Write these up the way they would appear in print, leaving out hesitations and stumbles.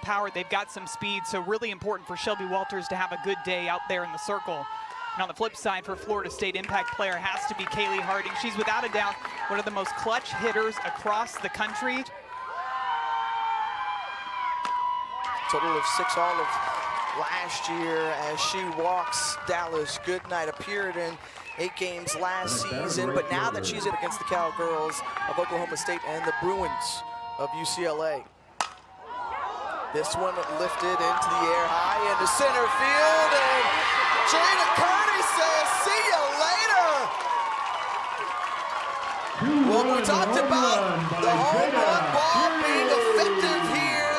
power, they've got some speed, so really important for Shelby Walters to have a good day out there in the circle. And on the flip side, for Florida State, impact player has to be Kaylee Harding. She's without a doubt one of the most clutch hitters across the country. Total of 6 all of last year as she walks Dallas Goodnight. Appeared in 8 games last season, but now that she's in against the Cowgirls of Oklahoma State and the Bruins of UCLA. This one lifted into the air high into center field, and Jada Kearney says, see you later. Well, we talked about the home run ball being effective here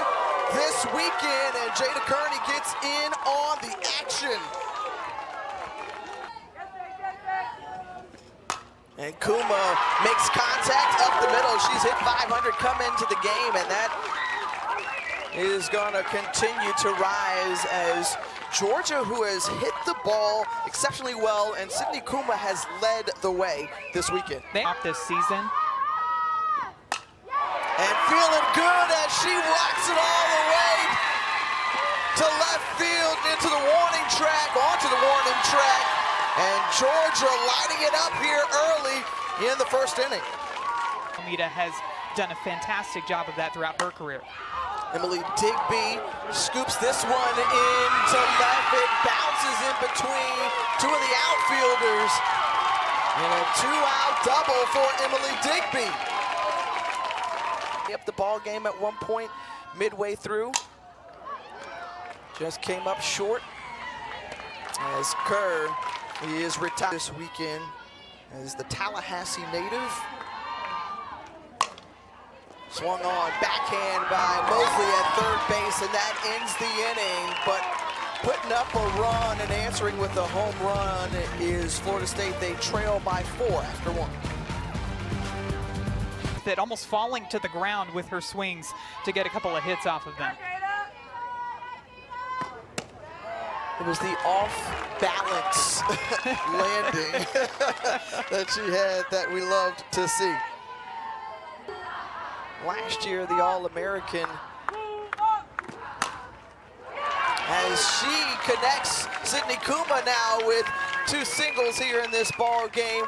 this weekend, and Jada Kearney gets in on the action. And Kuma makes contact up the middle. She's hit 500 come into the game, and that is going to continue to rise as Georgia, who has hit the ball exceptionally well, and Sydney Kuma has led the way this weekend. Off this season. And feeling good as she rocks it all the way to left field, into the warning track, onto the warning track. And Georgia lighting it up here early in the first inning. Amita has done a fantastic job of that throughout her career. Emily Digby scoops this one in to left. It bounces in between 2 of the outfielders. And a 2-out double for Emily Digby. Up the ball game at one point midway through. Just came up short as Kerr, he is retired this weekend as the Tallahassee native. Swung on, backhand by Mosley at third base, and that ends the inning. But putting up a run and answering with a home run is Florida State. They trail by 4 after 1. That almost falling to the ground with her swings to get a couple of hits off of them. It was the off-balance landing that she had that we loved to see. Last year, the All-American, as she connects Sydney Kuma now with 2 singles here in this ball game.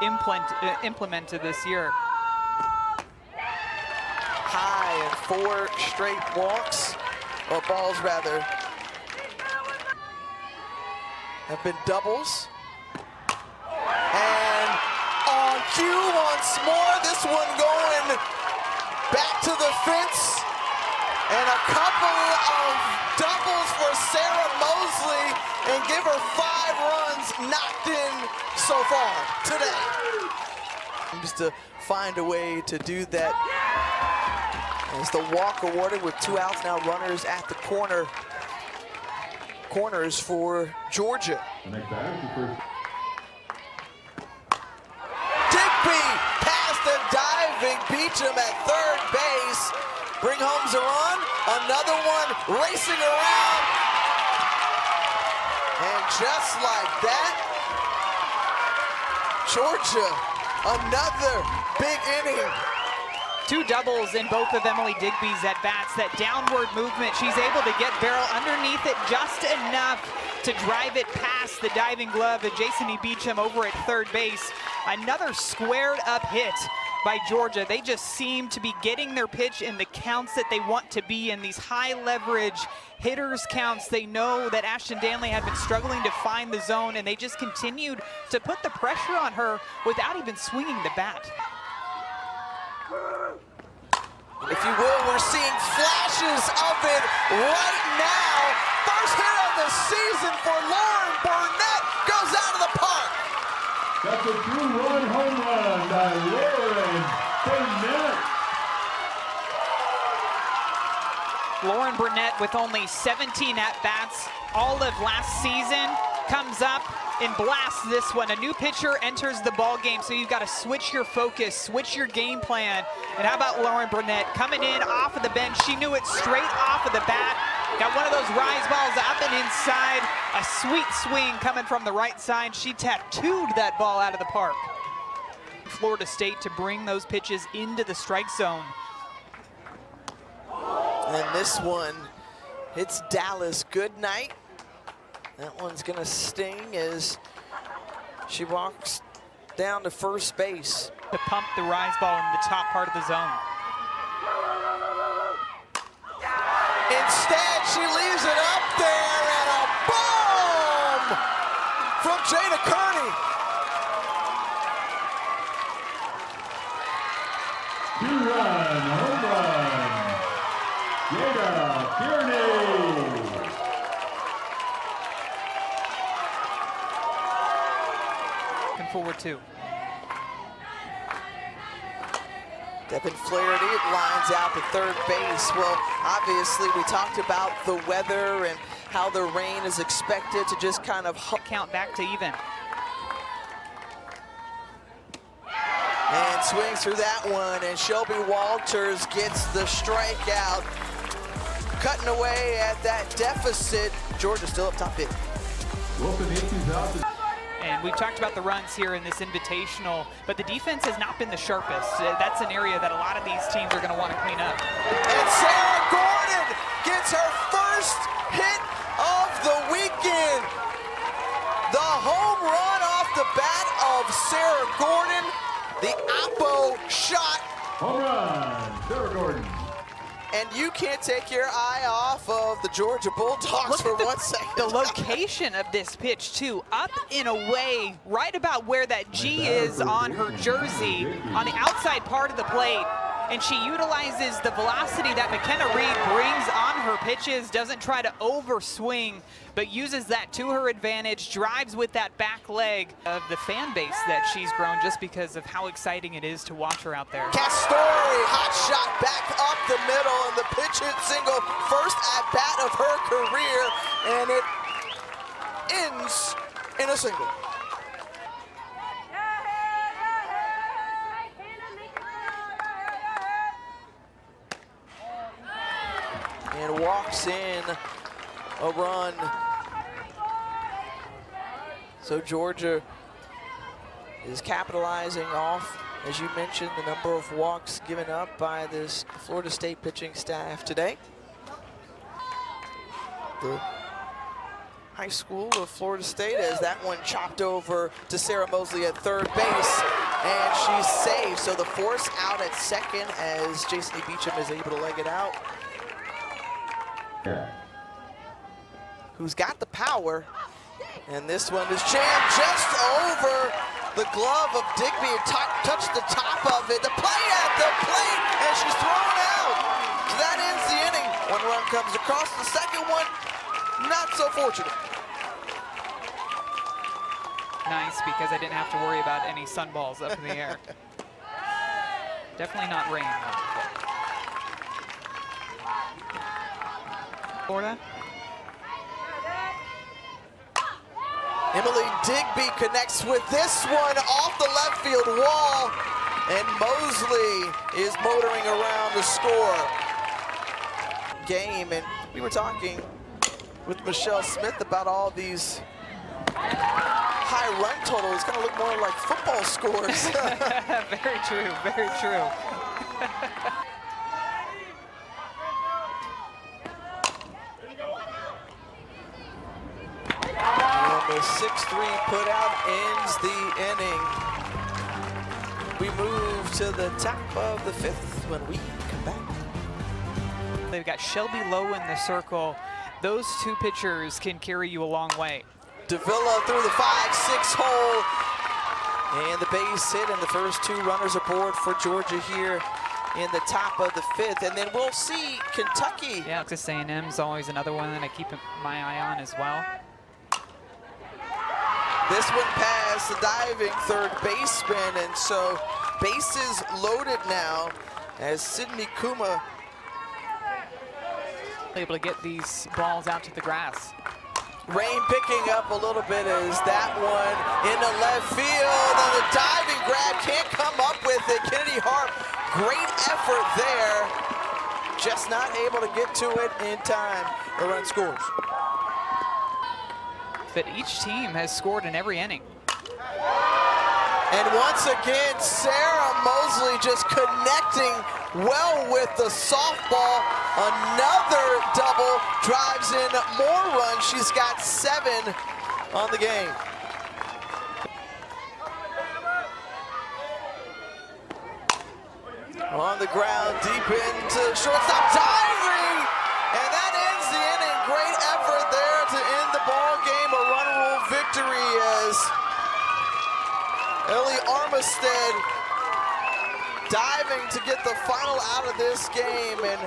Implemented this year. High and 4 straight walks, or balls rather, have been doubles. And on cue once more, this one going back to the fence. And a couple of doubles for Sarah Mosley, and give her 5 runs knocked in so far today. Just to find a way to do that. As the walk awarded with 2 outs, now runners at the corners for Georgia. Digby past the diving Beecham at third base. Bring home a run, another one racing around. And just like that, Georgia, another big inning. 2 doubles in both of Emily Digby's at-bats. That downward movement, she's able to get barrel underneath it just enough to drive it past the diving glove of Jason E. Beecham over at third base. Another squared up hit by Georgia. They just seem to be getting their pitch in the counts that they want to be in, these high leverage hitters counts. They know that Ashton Danley had been struggling to find the zone, and they just continued to put the pressure on her without even swinging the bat. If you will, we're seeing flashes of it right now. First hit of the season for Lauren Burnett goes out of the park. That's a 2-run home run by Lauren Burnett. Lauren Burnett with only 17 at-bats all of last season comes up and blasts this one. A new pitcher enters the ball game, so you've got to switch your focus, switch your game plan. And how about Lauren Burnett coming in off of the bench? She knew it straight off of the bat. Got one of those rise balls up and inside. A sweet swing coming from the right side. She tattooed that ball out of the park. Florida State to bring those pitches into the strike zone. And this one hits Dallas good night. That one's gonna sting as she walks down to first base. To pump the rise ball in the top part of the zone. Instead, she leaves it up there, and a bomb from Jada Kearney. Two-run home run. Jada Kearney. Looking forward to. Devin Flaherty lines out to third base. Well, obviously, we talked about the weather and how the rain is expected to just kind of count back to even. And swings through that one, and Shelby Walters gets the strikeout. Cutting away at that deficit. Georgia still up top 50. Wilson Yankees out to And we've talked about the runs here in this Invitational, but the defense has not been the sharpest. That's an area that a lot of these teams are going to want to clean up. And Sarah Gordon gets her first hit of the weekend. The home run off the bat of Sarah Gordon. The Oppo shot. home run, Sarah Gordon. And you can't take your eye off of the Georgia Bulldogs for 1 second. The location of this pitch, too, up in a way right about where that G is on her jersey, on the outside part of the plate. And she utilizes the velocity that McKenna Reed brings on her pitches, doesn't try to overswing, but uses that to her advantage, drives with that back leg of the fan base that she's grown just because of how exciting it is to watch her out there. Castori, hot shot back up the middle, and the pitch hit single, first at bat of her career, and it ends in a single. And walks in a run. So Georgia is capitalizing off, as you mentioned, the number of walks given up by this Florida State pitching staff today. The high school of Florida State, as that one chopped over to Sarah Mosley at third base, and she's safe. So the force out at second as Jason Beecham is able to leg it out. Who's got the power, and this one is jammed just over the glove of Digby and touched the top of it. The play at the plate, and she's thrown out. So that ends the inning. One run comes across, the second one, not so fortunate. Nice, because I didn't have to worry about any sunballs up in the air. Definitely not rain, though. Florida. Emily Digby connects with this one off the left field wall, and Mosley is motoring around to score. Game, and we were talking with Michelle Smith about all these high run totals. Kind of look more like football scores. Very true, very true. The 6-3 put out ends the inning. We move to the top of the fifth when we come back. They've got Shelby Lowe in the circle. Those two pitchers can carry you a long way. Davila through the 5-6 hole. And the base hit, and the first two runners aboard for Georgia here in the top of the fifth. And then we'll see Kentucky. Yeah, Texas A&M's always another one that I keep my eye on as well. This one past the diving third baseman, and so bases loaded now as Sydney Kuma able to get these balls out to the grass. Rain picking up a little bit as that one in the left field, and the diving grab can't come up with it. Kennedy Harp, great effort there, just not able to get to it in time. A run scores. But each team has scored in every inning. And once again, Sarah Mosley just connecting well with the softball Another double, drives in more runs. She's got 7 on the game. On the ground, deep into shortstop, diving, and that ends the inning. Great effort there to end the ball game. A run rule victory as Ellie Armistead diving to get the final out of this game, and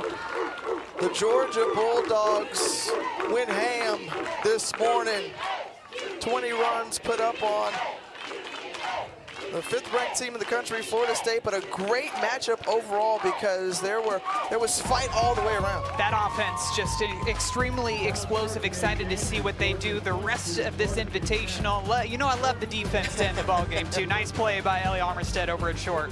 the Georgia Bulldogs win ham this morning. 20 runs put up on the 5th-ranked team in the country, Florida State, but a great matchup overall because there was fight all the way around. That offense just extremely explosive. Excited to see what they do the rest of this Invitational. You know, I love the defense to end the ball game too. Nice play by Ellie Armistead over at short.